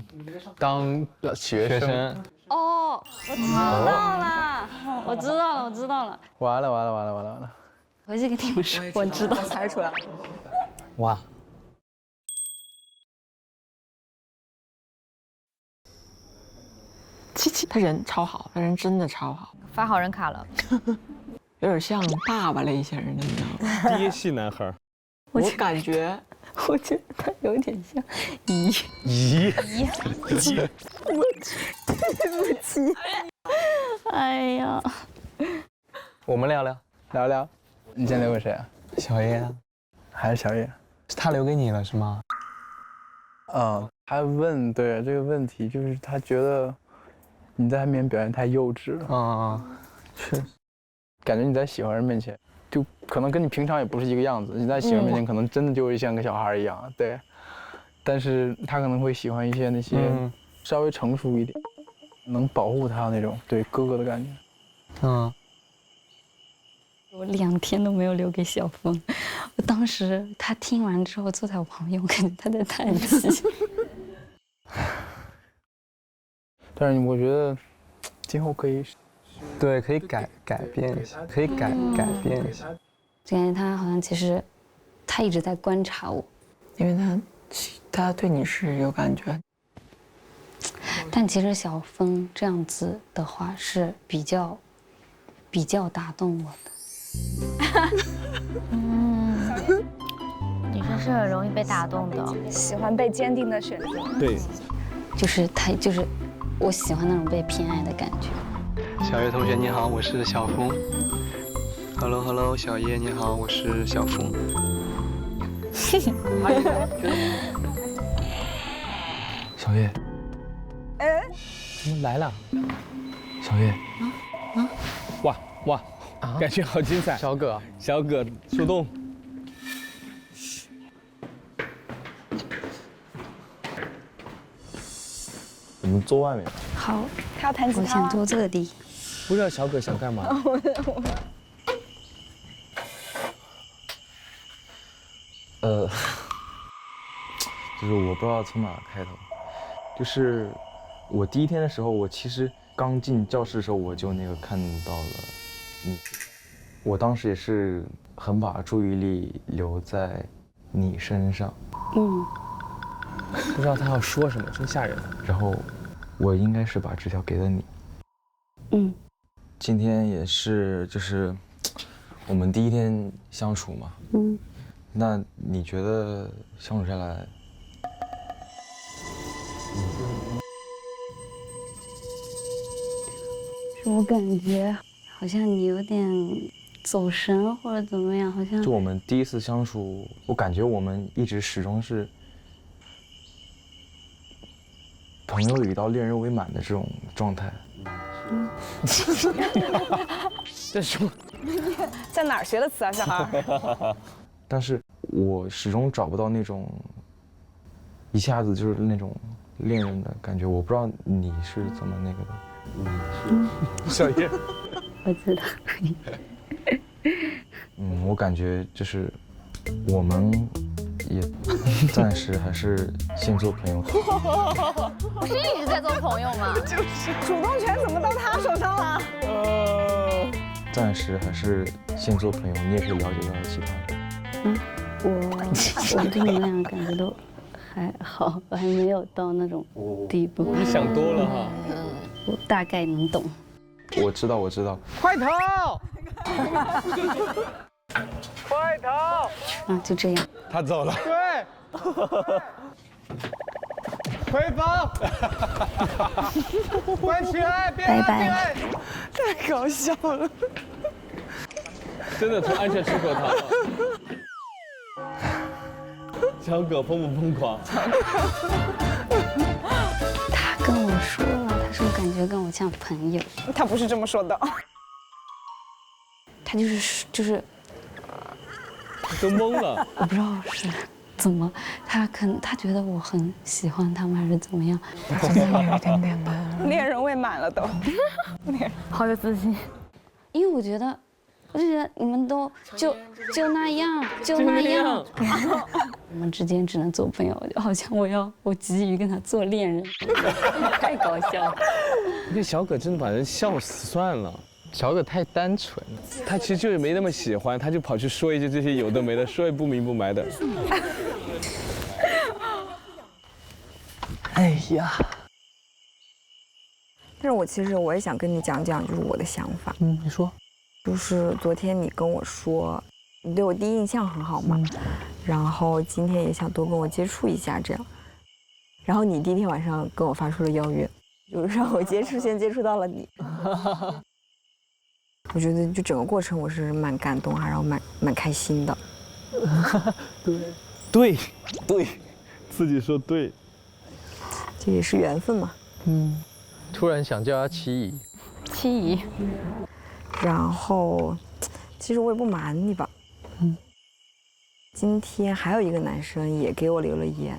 当学生。哦，我知道了，我知道了。完了。回去跟你们说。我知道，猜出来了。哇。他人超好，他人真的超好。发好人卡了。有点像爸爸类型的，你知道吗？爹系男孩。我感觉，我觉得他有点像姨。对不起。哎呀，我们聊聊。你先留给谁啊？小叶啊，还是小叶？是他留给你了是吗？他问对这个问题，就是他觉得你在他面前表现太幼稚了。是，感觉你在喜欢人面前。就可能跟你平常也不是一个样子，你在喜欢面前可能真的就会像个小孩一样，对。但是他可能会喜欢一些那些稍微成熟一点，能保护他那种对哥哥的感觉。我2天都没有留给小峰，我当时他听完之后坐在我旁边，我感觉他在叹气。但是我觉得今后可以。对，可以改变一下，可以改变一下。就感觉他好像其实他一直在观察我，因为他对你是有感觉。但其实小峰这样子的话是比较打动我的。女生是很容易被打动的，喜欢被坚定的选择。对，就是我喜欢那种被偏爱的感觉。小叶同学你好，我是小峰。Hello， 小叶你好，我是小峰。小叶，哎，怎么来了？小叶，哇，感觉好精彩！小葛出动。我们坐外面。好，他要弹吉他。我想坐这里。不知道小葛想干嘛？就是我不知道从哪开头，就是我第一天的时候，我其实刚进教室的时候，我就看到了你，我当时也是很把注意力留在你身上。不知道他要说什么，真吓人。然后我应该是把纸条给了你。今天也是就是我们第一天相处嘛。那你觉得相处下来？我感觉好像你有点走神或者怎么样，好像。就我们第一次相处，我感觉我们一直始终是朋友已到恋人未满的这种状态。这说在哪儿学的词啊，小孩？但是我始终找不到那种一下子就是那种恋人的感觉，我不知道你是怎么那个的。小叶，我知道。我感觉就是我们也暂时还是先做朋友。不是一直在做朋友吗？就是主动权怎么到他手上了？暂时还是先做朋友，你也可以了解到其他的。我对你们俩感觉都还好，我还没有到那种地步。你想多了哈。我大概能懂。我知道。快逃！快逃！就这样。他走了。对。回房。关起来，别拜拜。太搞笑了。真的从安全出口逃了。小葛疯不疯狂？他跟我说了，他说感觉跟我像朋友。他不是这么说的。他就是都懵了。我不知道是怎么，他觉得我很喜欢他们还是怎么样？真的有一点点的恋人未满了都。好有自信，因为我就觉得你们都就那样。我们之间只能做朋友，就好像我急于跟他做恋人，太搞笑了。那小葛真的把人笑死算了。小葛太单纯了，他其实就是没那么喜欢，他就跑去说一句这些有的没的，说也不明不白的。哎呀！但是我其实也想跟你讲讲，就是我的想法。你说。就是昨天你跟我说，你对我第一印象很好嘛，然后今天也想多跟我接触一下这样。然后你第一天晚上跟我发出了邀约，就是让我先接触到了你。我觉得就整个过程我是蛮感动然后蛮开心的。对，自己说对。这也是缘分嘛。突然想叫他七姨。然后，其实我也不瞒你吧。今天还有一个男生也给我留了言。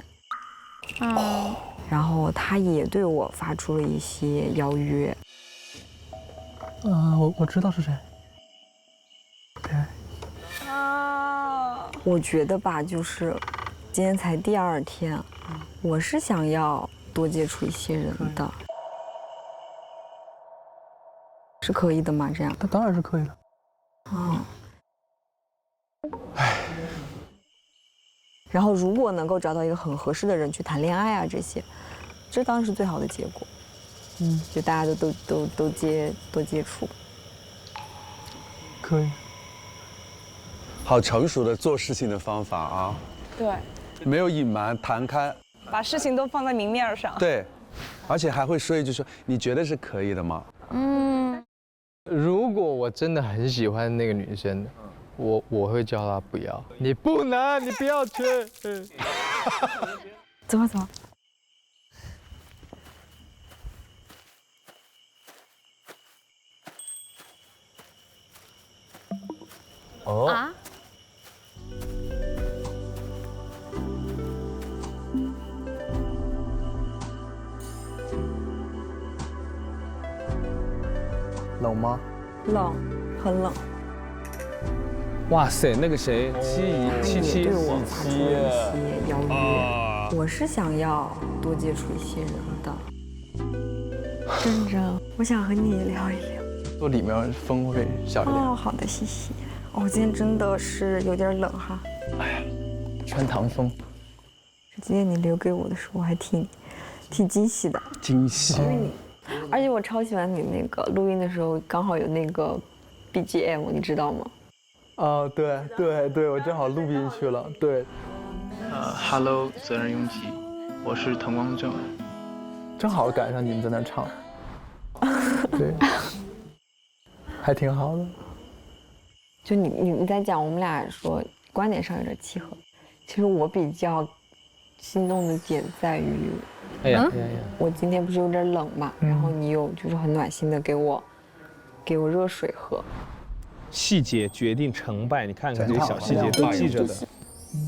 然后他也对我发出了一些邀约。我知道是谁。对。我觉得吧，就是今天才第2天，我是想要多接触一些人的。是可以的吗？这样？那当然是可以的。然后，如果能够找到一个很合适的人去谈恋爱这些，这当然是最好的结果。就大家多接触。可以。好成熟的做事情的方法啊！对，没有隐瞒，谈开，把事情都放在明面上。对，而且还会说一句说你觉得是可以的吗？如果我真的很喜欢那个女生，我会叫她不要，你不能，你不要去。走吧走吧。哦。啊？冷吗？冷，很冷。哇塞，那个谁，七对我发出一些邀约，我是想要多接触一些人的。真真，我想和你聊一聊。坐里面风会小一点。哦，好的，谢谢。哦，今天真的是有点冷哈。哎呀，穿堂风。今天你留给我的时候，我还挺惊喜的。惊喜。而且我超喜欢你那个录音的时候，刚好有那个 BGM， 你知道吗？哦，对，我正好录进去了。对。Hello， 责任拥挤，我是滕光正。正好赶上你们在那唱。对。还挺好的。就你在讲，我们俩说观点上有点契合。其实我比较心动的点在于，我今天不是有点冷嘛，然后你有就是很暖心的给我热水喝。细节决定成败，你看看这些小细节都记着的，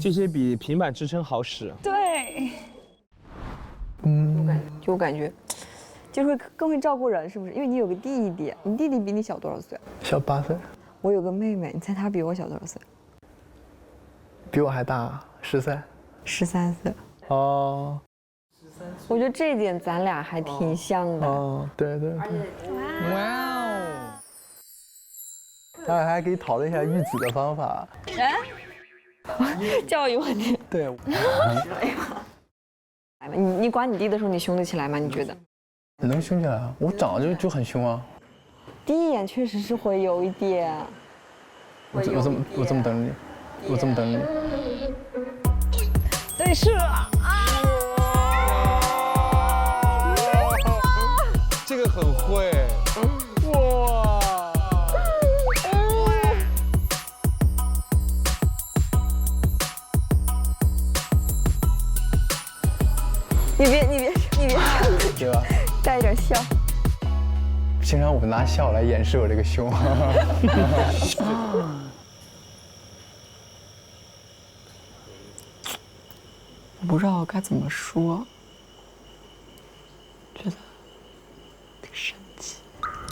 这些比平板支撑好使。对。我感觉，就会更会照顾人，是不是？因为你有个弟弟，你弟弟比你小多少岁？小8岁。我有个妹妹，你猜她比我小多少岁？比我还大，13。13岁。哦。我觉得这一点咱俩还挺像的。哦，对。哇哦！待会还可以讨论一下育子的方法。教育问题。对。你管你弟的时候，你凶得起来吗？你觉得？能凶起来啊！我长得就很凶啊。第一眼确实是会有一点。我这么等你，我这么等你。对视了啊！这个很会。哇！你别，对吧？带一点笑。平常我拿笑来掩饰我这个凶。我不知道该怎么说，觉得挺神奇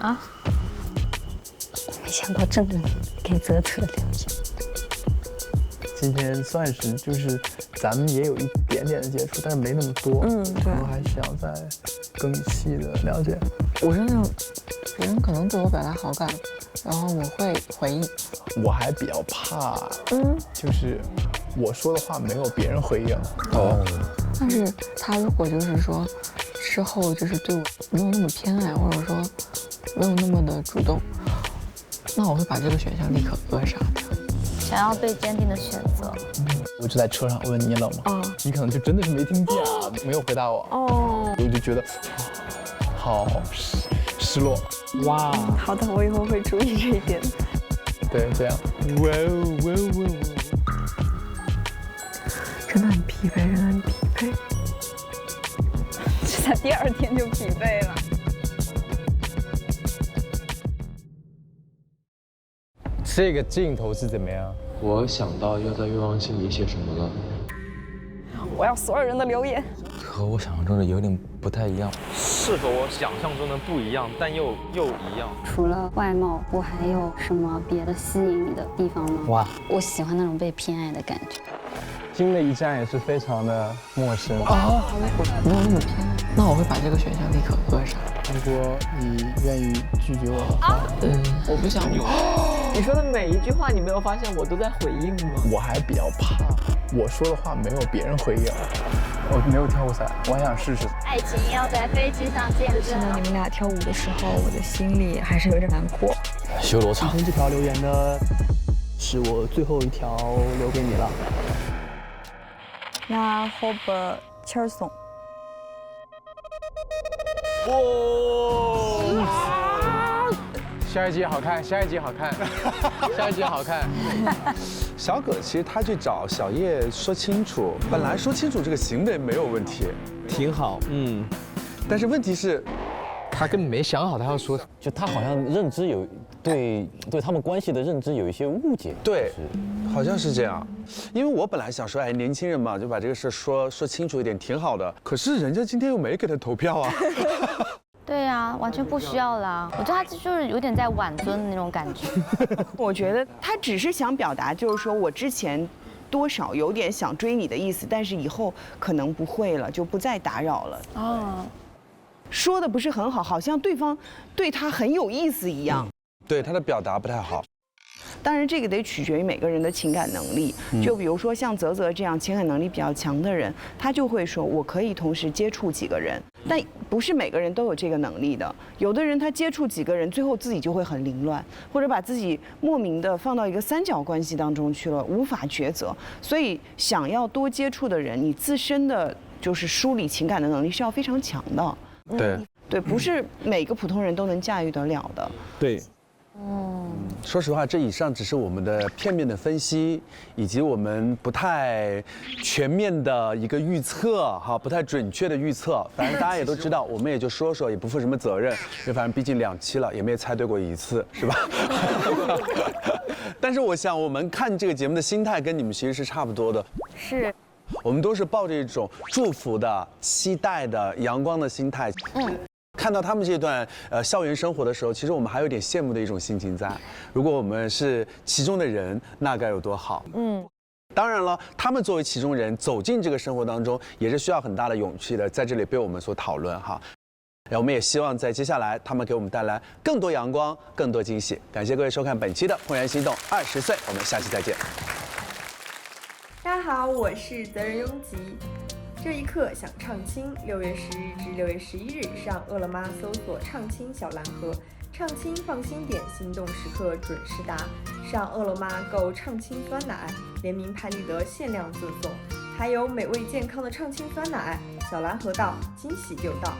啊！没想到真的给泽特了解。今天算是就是咱们也有一点点的接触，但是没那么多。对。我还想再更细的了解。我是那种人可能对我表达好感，然后我会回应。我还比较怕，就是我说的话没有别人回应。但是他如果就是说之后就是对我没有那么偏爱，或者说没有那么的主动，那我会把这个选项立刻扼杀掉。想要被坚定的选择。我就在车上问你冷吗？你可能就真的是没听见，没有回答我。我就觉得好失落。哇！好的，我以后会注意这一点。对，这样。哇哦！真的很疲惫，真的很疲惫。这才第2天就疲惫了。这个镜头是怎么样？我想到要在愿望信里写什么了。我要所有人的留言。和我想象中的有点不太一样。是和我想象中的不一样，但又一样。除了外貌，我还有什么别的吸引你的地方吗？哇，我喜欢那种被偏爱的感觉。经历一站也是非常的陌生。我没有那么偏爱，那我会把这个选项立刻扼杀。如果你愿意拒绝我的话，我不想。你说的每一句话，你没有发现我都在回应吗？我还比较怕，我说的话没有别人回应。我没有跳过伞，我还想试试。爱情要在飞机上见证。看到你们俩跳舞的时候，我的心里还是有点难过。修罗场。今天这条留言的是我最后一条留给你了。那后边气儿松。下一集好看，下一集好看，下一集好看。小葛其实他去找小叶说清楚，本来说清楚这个行为没有问题，挺好，但是问题是，他根本没想好他要说，就他好像认知有对他们关系的认知有一些误解。对，好像是这样。因为我本来想说，哎，年轻人嘛，就把这个事说清楚一点，挺好的。可是人家今天又没给他投票啊。对呀，完全不需要啦。我觉得他就是有点在挽尊的那种感觉。我觉得他只是想表达，就是说我之前多少有点想追你的意思，但是以后可能不会了，就不再打扰了。哦，说的不是很好，好像对方对他很有意思一样。对，他的表达不太好。当然，这个得取决于每个人的情感能力。就比如说像泽泽这样情感能力比较强的人，他就会说我可以同时接触几个人，但不是每个人都有这个能力的。有的人他接触几个人，最后自己就会很凌乱，或者把自己莫名的放到一个三角关系当中去了，无法抉择。所以想要多接触的人，你自身的就是梳理情感的能力是要非常强的。对，不是每个普通人都能驾驭得了的。对。说实话，这以上只是我们的片面的分析，以及我们不太全面的一个预测，哈，不太准确的预测。反正大家也都知道，我们也就说说，也不负什么责任。因为反正毕竟2期了，也没猜对过1次，是吧？但是我想，我们看这个节目的心态跟你们其实是差不多的。是。我们都是抱着一种祝福的、期待的、阳光的心态。看到他们这段校园生活的时候，其实我们还有点羡慕的一种心情在。如果我们是其中的人，那该有多好。当然了，他们作为其中人走进这个生活当中，也是需要很大的勇气的，在这里被我们所讨论哈。然后我们也希望在接下来，他们给我们带来更多阳光、更多惊喜。感谢各位收看本期的《怦然心动20岁》，我们下期再见。大家好，我是责任拥挤。这一刻想畅亲，6月10日至6月11日上饿了么搜索畅亲小蓝盒，畅亲放心点，心动时刻准时达。上饿了么购畅亲酸奶，联名拍立得限量赠送，还有美味健康的畅亲酸奶，小蓝盒到，惊喜就到。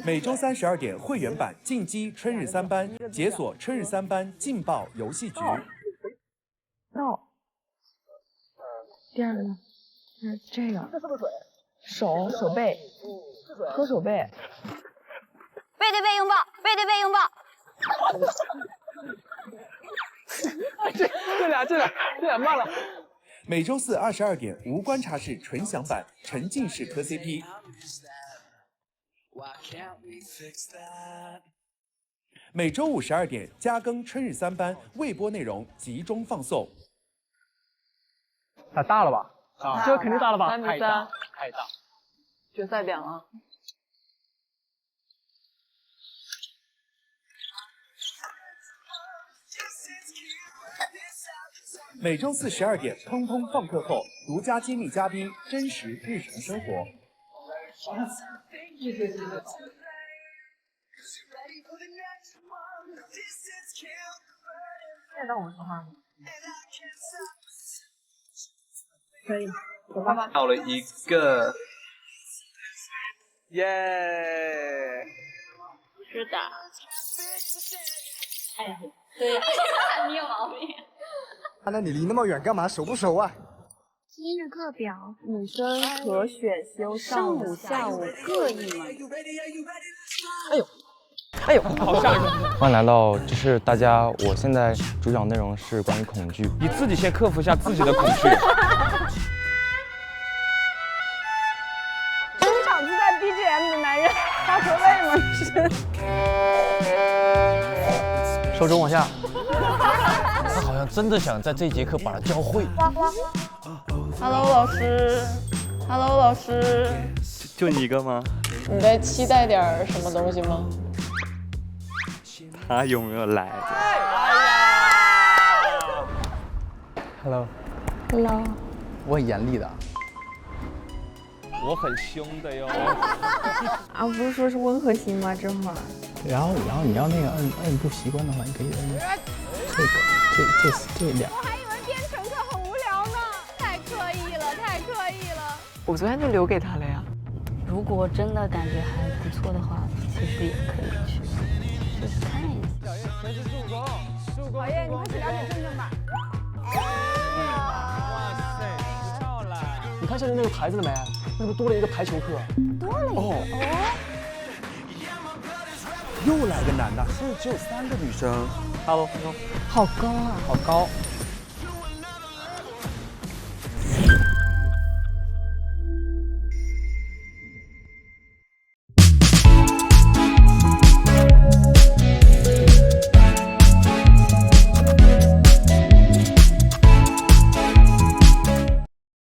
每周3、12点会员版进击春日3班，解锁春日3班劲爆游戏局。第二个呢？这个手背，喝手背。背对背拥抱，背对背拥抱。这俩慢了。每周4、22点无观察室纯享版沉浸式磕 CP。每周5、12点加更春日3班未播内容集中放送。大了吧？这个肯定大了吧？ 3-3，太大。决赛点了。每周4、12点通通放课后，独家揭秘嘉宾真实日常生活。现在到我说话吗？可以，我爸爸到了一个，耶！是的。哎呀，对呀，你有毛病。那你离那么远干嘛？熟不熟啊？今日课表：女生可选修上午、下午各一门。哎呦，哎呦，好吓人！欢迎来到，就是大家，我现在主讲内容是关于恐惧。你自己先克服一下自己的恐惧。出场自带 BGM 的男人，大可畏吗？是。手肘往下。他好像真的想在这节课把它教会。Hello 老师 ，Hello 老师，就你一个吗？你在期待点什么东西吗？他有没有来 ？Hello。Hello。我很严厉的。我很凶的哟。啊，不是说是温和型吗？这会儿。然后你要那个摁不习惯的话，你可以摁这俩。我还以为编乘课很无聊呢，太刻意了，太刻意了。我昨天就留给他了呀。如果真的感觉还不错的话，其实也可以去看一下。全是助攻，讨厌，你快去了解正正吧。哇塞，漂亮！你看下面那个牌子了没？那不多了一个排球课。多了一个哦。又来个男的，是不是只有3个女生 ？Hello，好高啊！好高。